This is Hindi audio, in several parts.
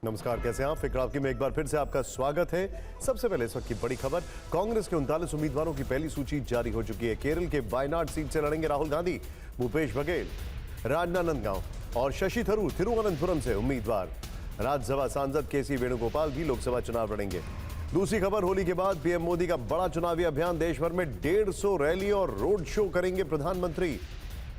नमस्कार, कैसे हैं आप? फिक्र आपकी में एक बार फिर से आपका स्वागत है। सबसे पहले इस वक्त की बड़ी खबर, कांग्रेस के 39 उम्मीदवारों की पहली सूची जारी हो चुकी है। केरल के वायनाड सीट से लड़ेंगे राहुल गांधी, भूपेश बघेल राजनांदगांव और शशि थरूर तिरुवनंतपुरम से उम्मीदवार। राज्यसभा सांसद केसी वेणुगोपाल भी लोकसभा चुनाव लड़ेंगे। दूसरी खबर, होली के बाद पीएम मोदी का बड़ा चुनावी अभियान, देश भर में 150 रैली और रोड शो करेंगे प्रधानमंत्री।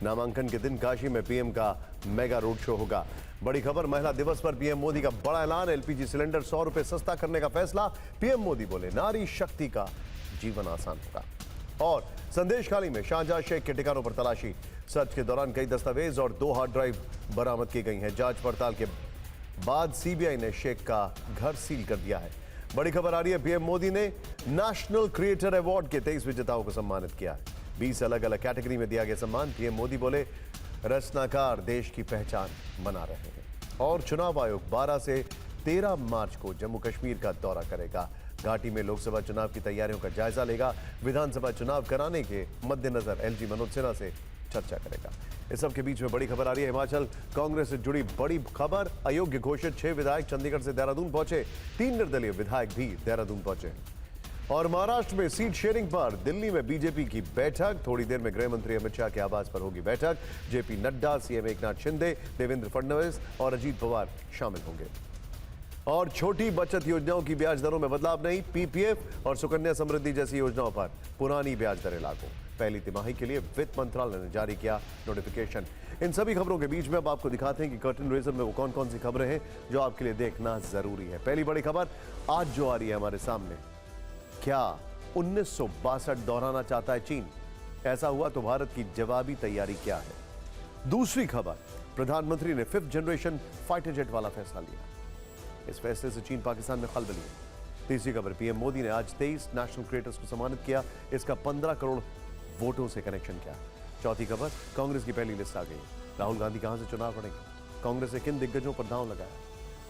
नामांकन के दिन काशी में पीएम का मेगा रोड शो होगा। बड़ी खबर, महिला दिवस पर पीएम मोदी का बड़ा ऐलान, एलपीजी सिलेंडर 100 रुपए सस्ता करने का फैसला। पीएम मोदी बोले, नारी शक्ति का जीवन आसान होगा। और संदेश खाली में शाहजहां शेख के ठिकानों पर तलाशी, सर्च के दौरान कई दस्तावेज और 2 हार्ड ड्राइव बरामद की गई हैं। जांच पड़ताल के बाद सीबीआई ने शेख का घर सील कर दिया है। बड़ी खबर आ रही है, पीएम मोदी ने नेशनल क्रिएटर अवार्ड के 23 विजेताओं को सम्मानित किया है। 20 अलग अलग कैटेगरी में दिया गया सम्मान। पीएम मोदी बोले, रचनाकार देश की पहचान बना रहे हैं। और चुनाव आयोग 12 से 13 मार्च को जम्मू कश्मीर का दौरा करेगा। घाटी में लोकसभा चुनाव की तैयारियों का जायजा लेगा। विधानसभा चुनाव कराने के मद्देनजर एलजी मनोज सिन्हा से चर्चा करेगा। इस सब के बीच में बड़ी खबर आ रही है, हिमाचल कांग्रेस से जुड़ी बड़ी खबर। अयोग्य घोषित 6 विधायक चंडीगढ़ से देहरादून पहुंचे। 3 निर्दलीय विधायक भी देहरादून पहुंचे। और महाराष्ट्र में सीट शेयरिंग पर दिल्ली में बीजेपी की बैठक। थोड़ी देर में गृह मंत्री अमित शाह के आवास पर होगी बैठक। जेपी नड्डा, सीएम एकनाथ शिंदे, देवेंद्र फडणवीस और अजीत पवार शामिल होंगे। और छोटी बचत योजनाओं की ब्याज दरों में बदलाव नहीं, पीपीएफ और सुकन्या समृद्धि जैसी योजनाओं पर पुरानी ब्याज दरें लागू। पहली तिमाही के लिए वित्त मंत्रालय ने जारी किया नोटिफिकेशन। इन सभी खबरों के बीच में अब आपको दिखाते हैं कि कर्टन रेजर में वो कौन कौन सी खबरें हैं जो आपके लिए देखना जरूरी है। पहली बड़ी खबर आज जो आ रही है हमारे सामने, क्या 1962 दोहराना चाहता है चीन? ऐसा हुआ तो भारत की जवाबी तैयारी क्या है? दूसरी खबर, प्रधानमंत्री ने 5th जनरेशन फाइटर जेट वाला फैसला लिया। इस फैसले से चीन पाकिस्तान में खलबली है। तीसरी खबर, पीएम मोदी ने आज 23 नेशनल क्रिएटर्स को सम्मानित किया। इसका 15 करोड़ वोटों से कनेक्शन क्या? चौथी खबर, कांग्रेस की पहली लिस्ट आ गई। राहुल गांधी कहां से चुनाव लड़ेंगे? कांग्रेस ने किन दिग्गजों पर दांव लगाया?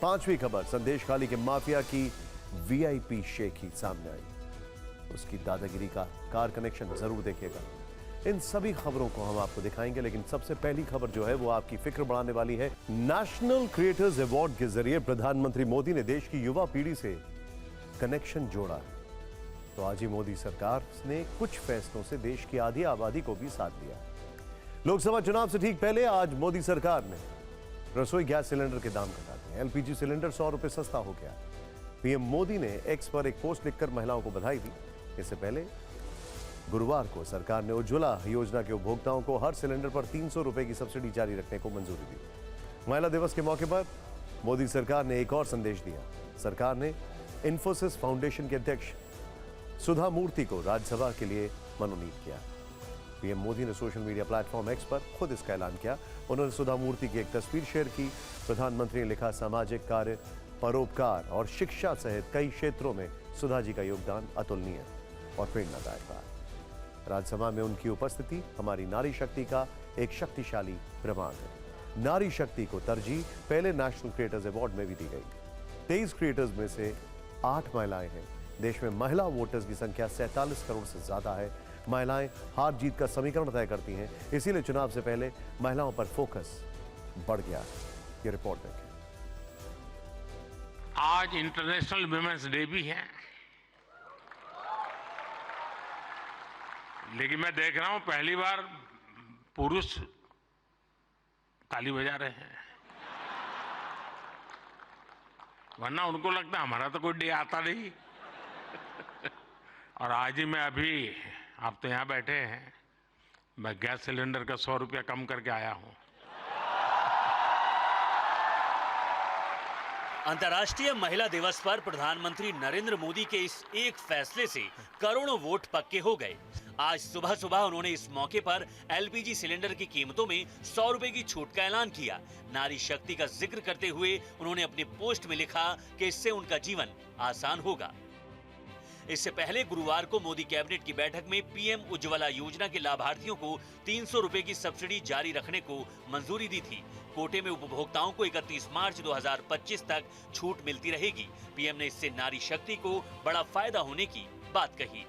पांचवी खबर, संदेश खाली के माफिया की वीआईपी शेख ही सामने आई। उसकी दादागिरी का कार कनेक्शन जरूर देखिएगा। इन सभी खबरों को हम आपको दिखाएंगे, लेकिन सबसे पहली खबर जो है वो आपकी फिक्र बढ़ाने वाली है। नेशनल क्रिएटर्स अवार्ड के जरिए प्रधानमंत्री मोदी ने देश की युवा पीढ़ी से कनेक्शन जोड़ा। तो आज ही मोदी सरकार ने कुछ फैसलों से देश की आधी आबादी को भी साथ दिया। लोकसभा चुनाव से ठीक पहले आज मोदी सरकार ने रसोई गैस सिलेंडर के दाम घटा दिए। एलपीजी सिलेंडर 100 रुपए सस्ता हो गया। पीएम मोदी ने एक्स पर एक पोस्ट लिखकर महिलाओं को बधाई दी। इससे पहले गुरुवार को सरकार ने उज्ज्वला योजना के उपभोक्ताओं को हर सिलेंडर पर 300 रुपए की सब्सिडी जारी रखने को मंजूरी दी। महिला दिवस के मौके पर मोदी सरकार ने एक और संदेश दिया। सरकार ने इन्फोसिस फाउंडेशन के अध्यक्ष सुधा मूर्ति को राज्यसभा के लिए मनोनीत किया। पीएम मोदी ने सोशल मीडिया प्लेटफॉर्म एक्स पर खुद इसका ऐलान किया। उन्होंने सुधा मूर्ति की एक तस्वीर शेयर की। प्रधानमंत्री ने लिखा, सामाजिक कार्य, परोपकार और शिक्षा सहित कई क्षेत्रों में सुधा जी का योगदान अतुलनीय और प्रेरणादायक रहा। राज्यसभा में उनकी उपस्थिति हमारी नारी शक्ति का एक शक्तिशाली प्रमाण है। नारी शक्ति को तरजीह पहले नेशनल क्रिएटर्स अवार्ड में भी दी गई। 23 क्रिएटर्स में से 8 महिलाएं हैं। देश में महिला वोटर्स की संख्या 47 करोड़ से ज्यादा है। महिलाएं हार जीत का समीकरण तय करती हैं, इसीलिए चुनाव से पहले महिलाओं पर फोकस बढ़ गया है। ये रिपोर्ट देखें। आज इंटरनेशनल वुमेन्स डे भी है, लेकिन मैं देख रहा हूं पहली बार पुरुष ताली बजा रहे हैं, वरना उनको लगता है हमारा तो कोई डे आता नहीं। और आज ही मैं अभी, आप तो यहां बैठे हैं, मैं गैस सिलेंडर का 100 रुपया कम करके आया हूं। अंतर्राष्ट्रीय महिला दिवस पर प्रधानमंत्री नरेंद्र मोदी के इस एक फैसले से करोड़ों वोट पक्के हो गए। आज सुबह सुबह उन्होंने इस मौके पर एलपीजी सिलेंडर की कीमतों में 100 रुपए की छूट का ऐलान किया। नारी शक्ति का जिक्र करते हुए उन्होंने अपने पोस्ट में लिखा कि इससे उनका जीवन आसान होगा। इससे पहले गुरुवार को मोदी कैबिनेट की बैठक में पीएम उज्ज्वला योजना के लाभार्थियों को 300 रुपए की सब्सिडी जारी रखने को मंजूरी दी थी। कोटे में उपभोक्ताओं को 31 मार्च 2025 तक छूट मिलती रहेगी। पीएम ने इससे नारी शक्ति को बड़ा फायदा होने की बात कही।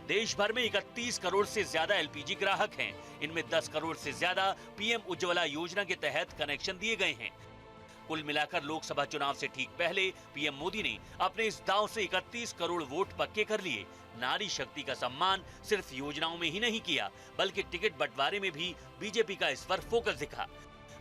देश भर में 31 करोड़ से ज्यादा एलपीजी ग्राहक हैं। इनमें 10 करोड़ से ज्यादा पीएम उज्ज्वला योजना के तहत कनेक्शन दिए गए हैं। कुल मिलाकर लोकसभा चुनाव से ठीक पहले पीएम मोदी ने अपने इस दांव से 31 करोड़ वोट पक्के कर लिए। नारी शक्ति का सम्मान सिर्फ योजनाओं में ही नहीं किया, बल्कि टिकट बंटवारे में भी बीजेपी का इस पर फोकस दिखा।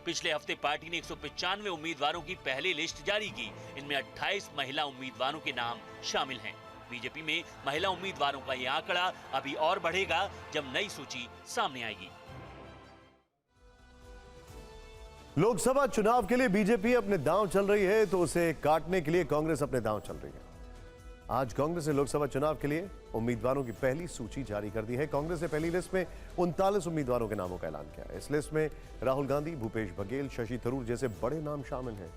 पिछले हफ्ते पार्टी ने 195 उम्मीदवारों की पहली लिस्ट जारी की। इनमें 28 महिला उम्मीदवारों के नाम शामिल हैं। बीजेपी में महिला उम्मीदवारों का ये आंकड़ा अभी और बढ़ेगा जब नई सूची सामने आएगी। लोकसभा चुनाव के लिए बीजेपी अपने दांव चल रही है तो उसे काटने के लिए कांग्रेस अपने दांव चल रही है। आज कांग्रेस ने लोकसभा चुनाव के लिए उम्मीदवारों की पहली सूची जारी कर दी है। कांग्रेस ने पहली लिस्ट में 39 उम्मीदवारों के नामों का ऐलान किया है। इस लिस्ट में राहुल गांधी, भूपेश बघेल, शशि थरूर जैसे बड़े नाम शामिल हैं।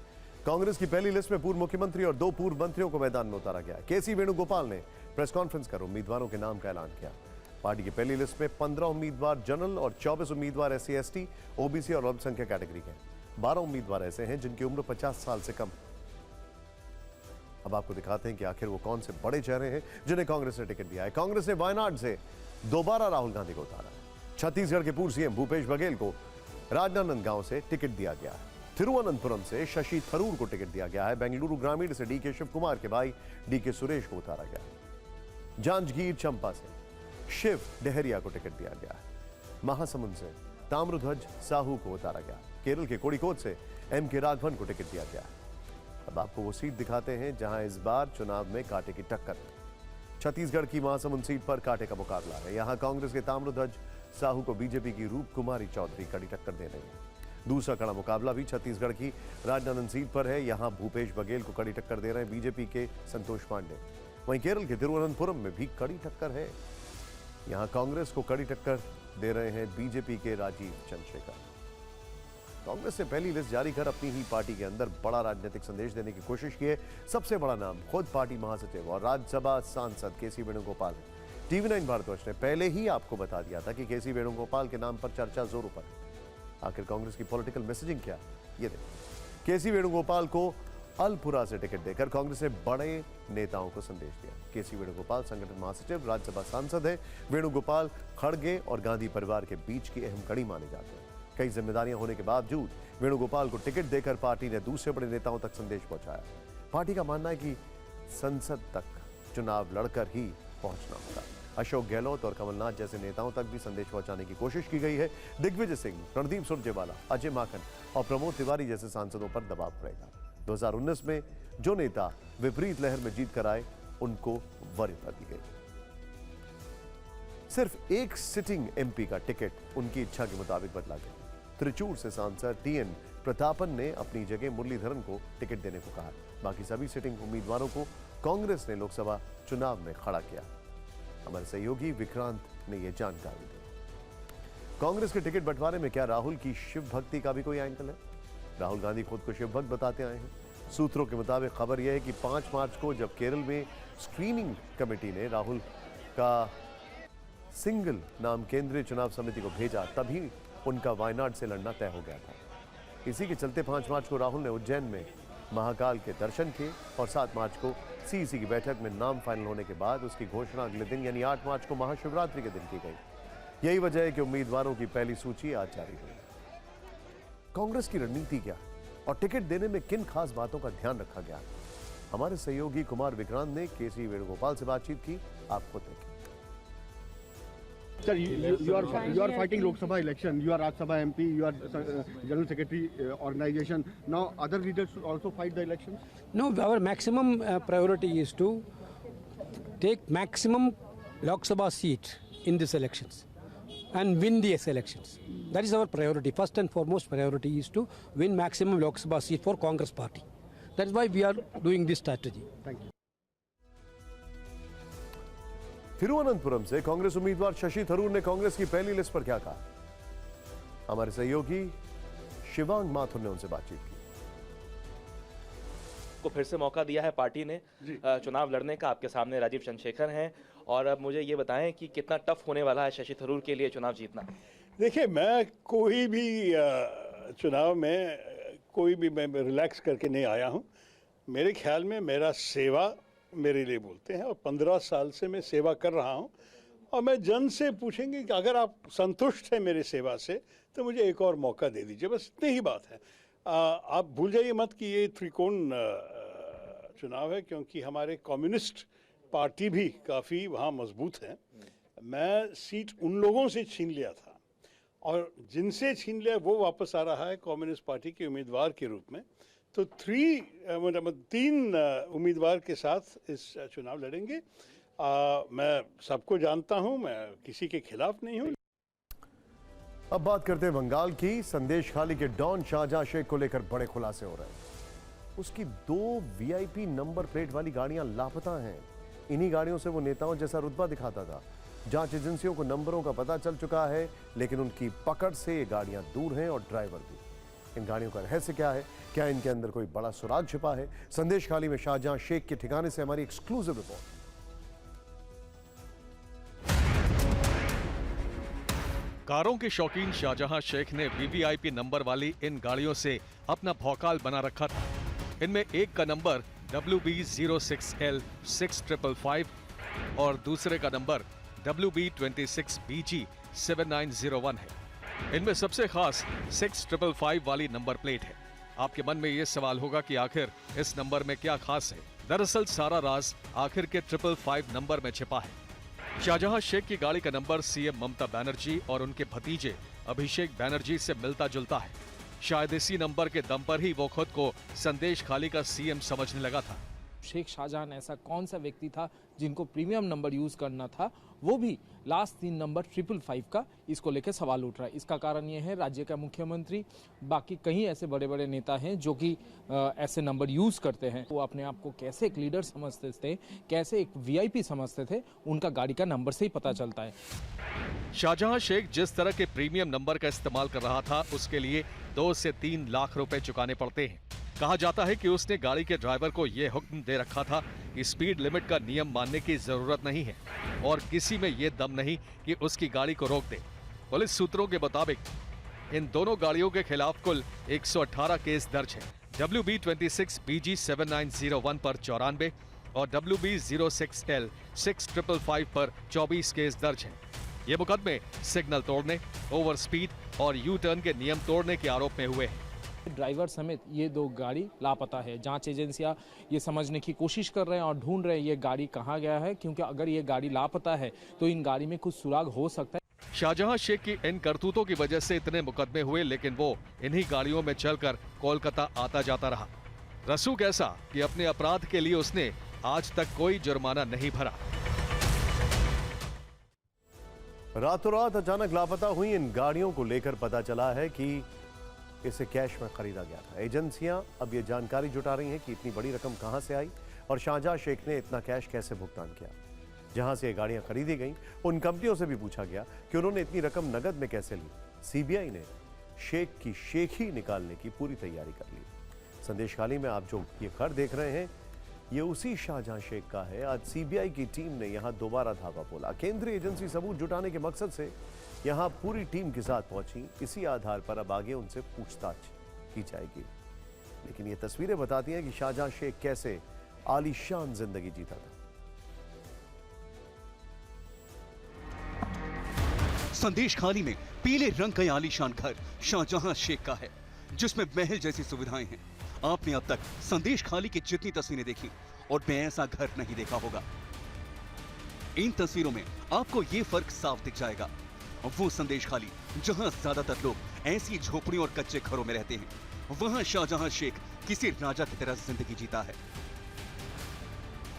कांग्रेस की पहली लिस्ट में पूर्व मुख्यमंत्री और 2 पूर्व मंत्रियों को मैदान में उतारा गया। केसी वेणुगोपाल ने प्रेस कॉन्फ्रेंस कर उम्मीदवारों के नाम का ऐलान किया। पार्टी की पहली लिस्ट में 15 उम्मीदवार जनरल और 24 उम्मीदवार SC, ST, OBC और अल्पसंख्यक कैटेगरी के। 12 उम्मीदवार ऐसे हैं जिनकी उम्र 50 साल से कम। अब आपको दिखाते हैं कि आखिर वो कौन से बड़े चेहरे हैं जिन्हें कांग्रेस ने टिकट दिया है। कांग्रेस ने वायनाड से दोबारा राहुल गांधी को उतारा। छत्तीसगढ़ के पूर्व सीएम भूपेश बघेल को राजनांदगांव से टिकट दिया गया है। तिरुवनंतपुरम से शशि थरूर को टिकट दिया गया है। बेंगलुरु ग्रामीण से DK शिव कुमार के भाई DK सुरेश को उतारा गया है। जांजगीर चंपा से शिव डहरिया को टिकट दिया गया है। महासमुंद से ताम्रध्वज साहू को उतारा गया। केरल के कोड़िकोड से MK राघवन को टिकट दिया गया है। अब आपको वो सीट दिखाते हैं जहां इस बार चुनाव में कांटे की टक्कर है। छत्तीसगढ़ की महासमुंद सीट पर कांटे का मुकाबला है। यहां कांग्रेस के ताम्रध्वज साहू को बीजेपी की रूप कुमारी चौधरी कड़ी टक्कर दे रही है। दूसरा कड़ा मुकाबला भी छत्तीसगढ़ की राजनांदगांव सीट पर है। यहां भूपेश बघेल को कड़ी टक्कर दे रहे हैं बीजेपी के संतोष पांडे। वहीं केरल के तिरुवनंतपुरम में भी कड़ी टक्कर है। यहां कांग्रेस को कड़ी टक्कर दे रहे हैं बीजेपी के राजीव चंद्रशेखर। कांग्रेस ने पहली लिस्ट जारी कर अपनी ही पार्टी के अंदर बड़ा राजनीतिक संदेश देने की कोशिश की है। सबसे बड़ा नाम खुद पार्टी महासचिव और राज्यसभा सांसद केसी वेणुगोपाल है। TV9 भारतवर्ष ने पहले ही आपको बता दिया था कि केसी वेणुगोपाल के नाम पर चर्चा जोरों पर है। आखिर कांग्रेस की पॉलिटिकल मैसेजिंग क्या है, ये देखिए। केसी वेणुगोपाल को अलपुरा से टिकट देकर कांग्रेस ने बड़े नेताओं को संदेश दिया। केसी वेणुगोपाल संगठन महासचिव, राज्यसभा सांसद है। वेणुगोपाल खड़गे और गांधी परिवार के बीच की अहम कड़ी माने जाते हैं। कई जिम्मेदारियां होने के बावजूद वेणुगोपाल को टिकट देकर पार्टी ने दूसरे बड़े नेताओं तक संदेश पहुंचाया। पार्टी का मानना है कि संसद तक चुनाव लड़कर ही पहुंचना होगा। अशोक गहलोत और कमलनाथ जैसे नेताओं तक भी संदेश पहुंचाने की कोशिश की गई है। दिग्विजय सिंह, रणदीप सुरजेवाला, अजय माकन और प्रमोद तिवारी जैसे सांसदों पर दबाव पड़ेगा। 2019 में जो नेता विपरीत लहर में जीत कर आए उनको वरीयता दी गई। सिर्फ एक सिटिंग MP का टिकट उनकी इच्छा के मुताबिक बदला गया। त्रिचूर से सांसद TN प्रतापन ने अपनी जगह मुरलीधरन को टिकट देने को कहा। बाकी सभी सिटिंग उम्मीदवारों को कांग्रेस ने लोकसभा चुनाव में खड़ा किया। हमारे सहयोगी विक्रांत ने यह जानकारी दी। कांग्रेस के टिकट बंटवारे में क्या राहुल की शिव भक्ति का भी कोई एंगल है? राहुल गांधी खुद को शिव भक्त बताते आए हैं। सूत्रों के मुताबिक खबर यह है कि 5 मार्च को जब केरल में स्क्रीनिंग कमेटी ने राहुल का सिंगल नाम केंद्रीय चुनाव समिति को भेजा, तभी उनका वायनाड से लड़ना तय हो गया था। इसी के चलते 5 मार्च को राहुल ने उज्जैन में महाकाल के दर्शन किए और 7 मार्च को CEC की बैठक में नाम फाइनल होने के बाद उसकी घोषणा अगले दिन यानी 8 मार्च को महाशिवरात्रि के दिन की गई। यही वजह है कि उम्मीदवारों की पहली सूची आज जारी हुई। कांग्रेस की रणनीति क्या और टिकट देने में किन खास बातों का ध्यान रखा गया? हमारे सहयोगी कुमार विक्रांत ने केसी वेणुगोपाल से बातचीत की। आप खुद देखें। Sir, you are fighting Lok Sabha election. You are Rajya Sabha MP. You are General Secretary organization. Now, other leaders should also fight the elections. No, our maximum priority is to take maximum Lok Sabha seat in these elections and win these elections. That is our priority. First and foremost priority is to win maximum Lok Sabha seat for Congress party. That is why we are doing this strategy. Thank you. Thiruvananthapuram से कांग्रेस उम्मीदवार शशि थरूर ने कांग्रेस की पहली लिस्ट पर क्या कहा? हमारे सहयोगी शिवांग माथुर ने उनसे बातचीत की। को फिर से मौका दिया है पार्टी ने चुनाव लड़ने का। आपके सामने राजीव चंद्रशेखर हैं और अब मुझे ये बताएं कि कितना टफ होने वाला है शशि थरूर के लिए चुनाव जीतना। देखिए, मैं कोई भी चुनाव में कोई भी मैं रिलैक्स करके नहीं आया हूँ। मेरे ख्याल में मेरा सेवा मेरे लिए बोलते हैं और 15 साल से मैं सेवा कर रहा हूँ और मैं जन से पूछेंगे कि अगर आप संतुष्ट हैं मेरी सेवा से तो मुझे एक और मौका दे दीजिए, बस इतनी ही बात है। आप भूल जाइए मत कि ये त्रिकोण चुनाव है, क्योंकि हमारे कम्युनिस्ट पार्टी भी काफ़ी वहाँ मजबूत है। मैं सीट उन लोगों से छीन लिया था और जिनसे छीन लिया वो वापस आ रहा है कम्युनिस्ट पार्टी के उम्मीदवार के रूप में। तो तीन उम्मीदवार के साथ इस चुनाव लड़ेंगे। मैं सबको जानता हूं, मैं किसी के खिलाफ नहीं हूं। अब बात करते हैं बंगाल की। संदेश खाली के डॉन शाहजहां शेख को लेकर बड़े खुलासे हो रहे हैं। उसकी 2 वीआईपी नंबर प्लेट वाली गाड़ियां लापता हैं। इन्हीं गाड़ियों से वो नेताओं जैसा रुतबा दिखाता था। जांच एजेंसियों को नंबरों का पता चल चुका है, लेकिन उनकी पकड़ से ये गाड़ियां दूर हैं और ड्राइवर भी। इन गाड़ियों का रहस्य क्या है? क्या इनके अंदर कोई बड़ा सुराग छिपा है? संदेश खाली में शाहजहां शेख के ठिकाने से हमारी एक्सक्लूसिव रिपोर्ट। कारों के शौकीन शाहजहां शेख ने वीवीआईपी नंबर वाली इन गाड़ियों से अपना भौकाल बना रखा था। इनमें एक का नंबर WB06L 6555 और दूसरे का नंबर WB26BG 7901 है। इनमें सबसे खास 6555 वाली नंबर प्लेट है। आपके मन में ये सवाल होगा कि आखिर इस नंबर में क्या खास है? दरअसल सारा राज आखिर के 555 नंबर में छिपा है। शाहजहां शेख की गाड़ी का नंबर सीएम ममता बनर्जी और उनके भतीजे अभिषेक बनर्जी से मिलता जुलता है। शायद इसी नंबर के दम पर ही वो खुद को संदेश खाली का सीएम समझने लगा था। शेख शाहजहां ऐसा कौन सा व्यक्ति था जिनको प्रीमियम नंबर यूज करना था, वो भी लास्ट 3 नंबर 555 का, इसको लेकर सवाल उठ रहा है। इसका कारण ये है राज्य का मुख्यमंत्री, बाकी कई ऐसे बड़े बड़े नेता हैं जो कि ऐसे नंबर यूज करते हैं। वो अपने आप को कैसे एक लीडर समझते थे, कैसे एक वीआईपी समझते थे, उनका गाड़ी का नंबर से ही पता चलता है। शाहजहां शेख जिस तरह के प्रीमियम नंबर का इस्तेमाल कर रहा था, उसके लिए 2 से 3 लाख रुपए चुकाने पड़ते हैं। कहा जाता है कि उसने गाड़ी के ड्राइवर को यह हुक्म दे रखा था कि स्पीड लिमिट का नियम मानने की जरूरत नहीं है और किसी में यह दम नहीं कि उसकी गाड़ी को रोक दे। पुलिस सूत्रों के मुताबिक इन दोनों गाड़ियों के खिलाफ कुल 118 केस दर्ज है। WB26BG 7901 पर 94 और WB06L 6555 पर 24 केस दर्ज हैं। ये मुकदमे सिग्नल तोड़ने, ओवर स्पीड और यू टर्न के नियम तोड़ने के आरोप में हुए हैं। ड्राइवर समेत ये 2 गाड़ी लापता है। जांच एजेंसियां ये समझने की कोशिश कर रहे हैं और ढूंढ रहे हैं ये गाड़ी कहां गया है, क्योंकि अगर ये गाड़ी लापता है तो इन गाड़ी में कुछ सुराग हो सकता है। शाहजहां शेख की इन करतूतों की वजह से इतने मुकदमे हुए, लेकिन वो इन्हीं गाड़ियों में चलकर कोलकाता आता जाता रहा। रसूख ऐसा कि अपने अपराध के लिए उसने आज तक कोई जुर्माना नहीं भरा। रातों रात अचानक लापता हुई इन गाड़ियों को लेकर पता चला है कि इसे कैश में खरीदा गया था। एजेंसियां अब ये जानकारी जुटा रही हैं कि इतनी बड़ी रकम कहां से आई और शाहजहां शेख ने इतना कैश कैसे भुगतान किया। जहां से ये गाड़ियां खरीदी गईं, उन कंपनियों से भी पूछा गया कि उन्होंने इतनी रकम नगद में कैसे ली। सीबीआई ने शेख की शेखी निकालने की पूरी तैयारी कर ली। संदेश खाली में आप जो ये घर देख रहे हैं, ये उसी शाहजहां शेख का है। आज सीबीआई की टीम ने यहां दोबारा धावा बोला। केंद्रीय एजेंसी सबूत जुटाने के मकसद से यहां पूरी टीम के साथ पहुंची। इसी आधार पर अब आगे उनसे पूछताछ की जाएगी। लेकिन ये तस्वीरें बताती हैं कि शाहजहां शेख कैसे आलीशान जिंदगी जीता था। संदेश खाली में पीले रंग का आलीशान घर शाहजहां शेख का है, जिसमें महल जैसी सुविधाएं हैं। आपने अब तक संदेश खाली की जितनी तस्वीरें देखी और मैं ऐसा घर नहीं देखा होगा। इन तस्वीरों में आपको ये फर्क साफ दिख जाएगा। वो संदेश खाली जहां ज्यादातर लोग ऐसी झोपड़ियों और कच्चे घरों में रहते हैं, वहां शाहजहां शेख किसी राजा की तरह जिंदगी जीता है।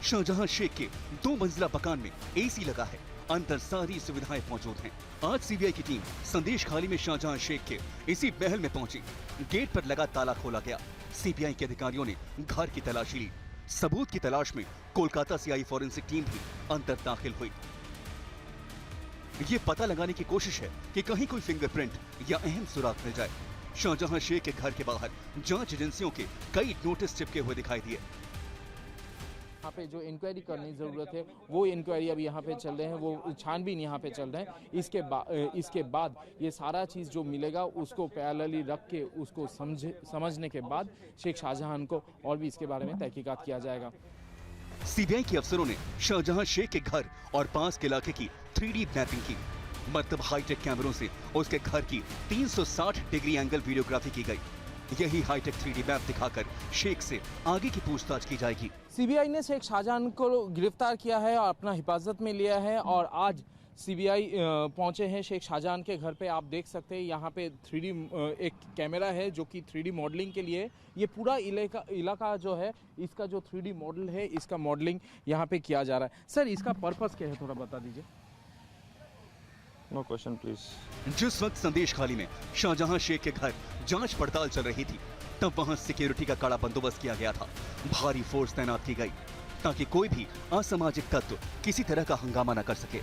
शाहजहां शेख के 2 मंजिला मकान में एसी लगा है, अंदर सारी सुविधाएं मौजूद हैं। आज सीबीआई की टीम संदेश खाली में शाहजहां शेख के इसी महल में पहुंची। गेट पर लगा ताला खोला गया। सीबीआई के अधिकारियों ने घर की तलाशी ली। सबूत की तलाश में कोलकाता से आई फॉरेंसिक टीम भी अंदर दाखिल हुई। ये पता लगाने की कोशिश है कि कहीं कोई फिंगरप्रिंट या अहम सुराग मिल जाए। शाहजहां शेख के घर के बाहर जांच एजेंसियों के कई नोटिस चिपके हुए दिखाई दिए। यहाँ पे जो इंक्वायरी करने की ज़रूरत है वो इंक्वायरी अभी यहाँ पे चल रहे हैं, वो छानबीन यहाँ पे चल रहे हैं। इसके बाद ये सारा चीज़ जो मिलेगा उसको पैरेलली रख के उसको समझने के बाद शेख शाहजहां को और भी इसके बारे में तहकीकात किया जाएगा। सीबीआई के अफसरों ने शाहजहां शेख के घर और पास के इलाके की 3D मैपिंग की। मतलब हाईटेक कैमरों से उसके घर की 360 डिग्री एंगल वीडियोग्राफी की गई। यही हाईटेक 3D मैप दिखाकर शेख से आगे की पूछताछ की जाएगी। सीबीआई ने शेख शाहजहां को गिरफ्तार किया है और अपना हिफाजत में लिया है और आज सीबीआई पहुंचे हैं शेख शाहजहां के घर पे। आप देख सकते हैं यहाँ पे 3D एक कैमरा है जो कि 3D मॉडलिंग के लिए, ये पूरा इलाका जो है इसका जो 3D मॉडल है इसका मॉडलिंग यहाँ पे किया जा रहा है। सर इसका पर्पस क्या है, थोड़ा बता दीजिए। No question please. जिस वक्त संदेश खाली में शाहजहां शेख के घर जांच पड़ताल चल रही थी, तब वहां सिक्योरिटी का कड़ा बंदोबस्त किया गया था। भारी फोर्स तैनात की गई ताकि कोई भी असामाजिक तत्व किसी तरह का हंगामा न कर सके।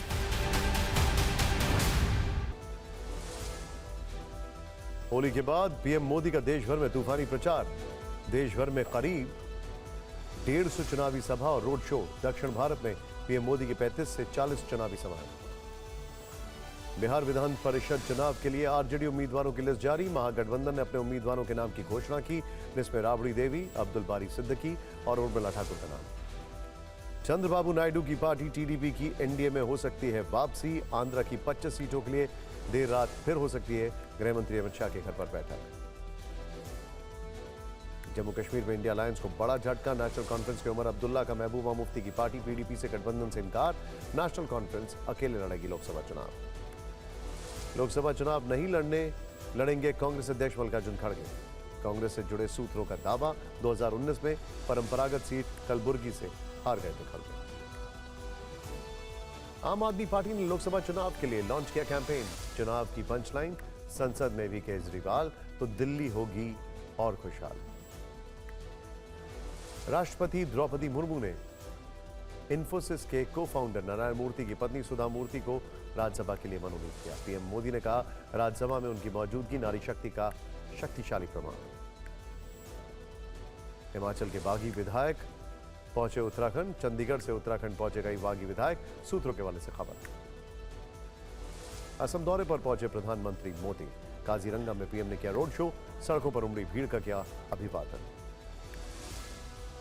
होली के बाद पीएम मोदी का देश भर में तूफानी प्रचार। देश भर में करीब 150 चुनावी सभा और रोड शो। दक्षिण भारत में पीएम मोदी की 35 से 40 चुनावी सभाएं। बिहार विधान परिषद चुनाव के लिए आरजेडी उम्मीदवारों की लिस्ट जारी। महागठबंधन ने अपने उम्मीदवारों के नाम की घोषणा की। लिस्ट में राबड़ी देवी, अब्दुल बारी सिद्दीकी और उर्मिला ठाकुर का नाम। चंद्रबाबू नायडू की पार्टी टीडीपी की एनडीए में हो सकती है वापसी। आंध्र की 25 सीटों के लिए देर रात फिर हो सकती है गृह मंत्री अमित शाह के घर पर बैठक। जम्मू कश्मीर में इंडिया अलायंस को बड़ा झटका। नेशनल कॉन्फ्रेंस के उमर अब्दुल्ला का महबूबा मुफ्ती की पार्टी पीडीपी से गठबंधन से इनकार। नेशनल कॉन्फ्रेंस अकेले लड़ेगी लोकसभा चुनाव। लोकसभा चुनाव नहीं लड़ेंगे कांग्रेस अध्यक्ष मल्लिकार्जुन खड़गे। कांग्रेस से जुड़े सूत्रों का दावा, 2019 में परंपरागत सीट कलबुर्गी से हार गए थे खड़गे। आम आदमी पार्टी ने लोकसभा चुनाव के लिए लॉन्च किया कैंपेन। चुनाव की पंचलाइन, संसद में भी केजरीवाल तो दिल्ली होगी और खुशहाल। राष्ट्रपति द्रौपदी मुर्मू ने इन्फोसिस के को-फाउंडर नारायण मूर्ति की पत्नी सुधा मूर्ति को राज्यसभा के लिए मनोनीत किया। पीएम मोदी ने कहा, राज्यसभा में उनकी मौजूदगी नारी शक्ति का शक्तिशाली प्रमाण। हिमाचल के बागी विधायक पहुंचे उत्तराखंड। चंडीगढ़ से उत्तराखंड पहुंचे कई बागी विधायक, सूत्रों के हवाले से खबर। असम दौरे पर पहुंचे प्रधानमंत्री मोदी। काजीरंगा में पीएम ने किया रोड शो। सड़कों पर उमड़ी भीड़ का किया अभिवादन।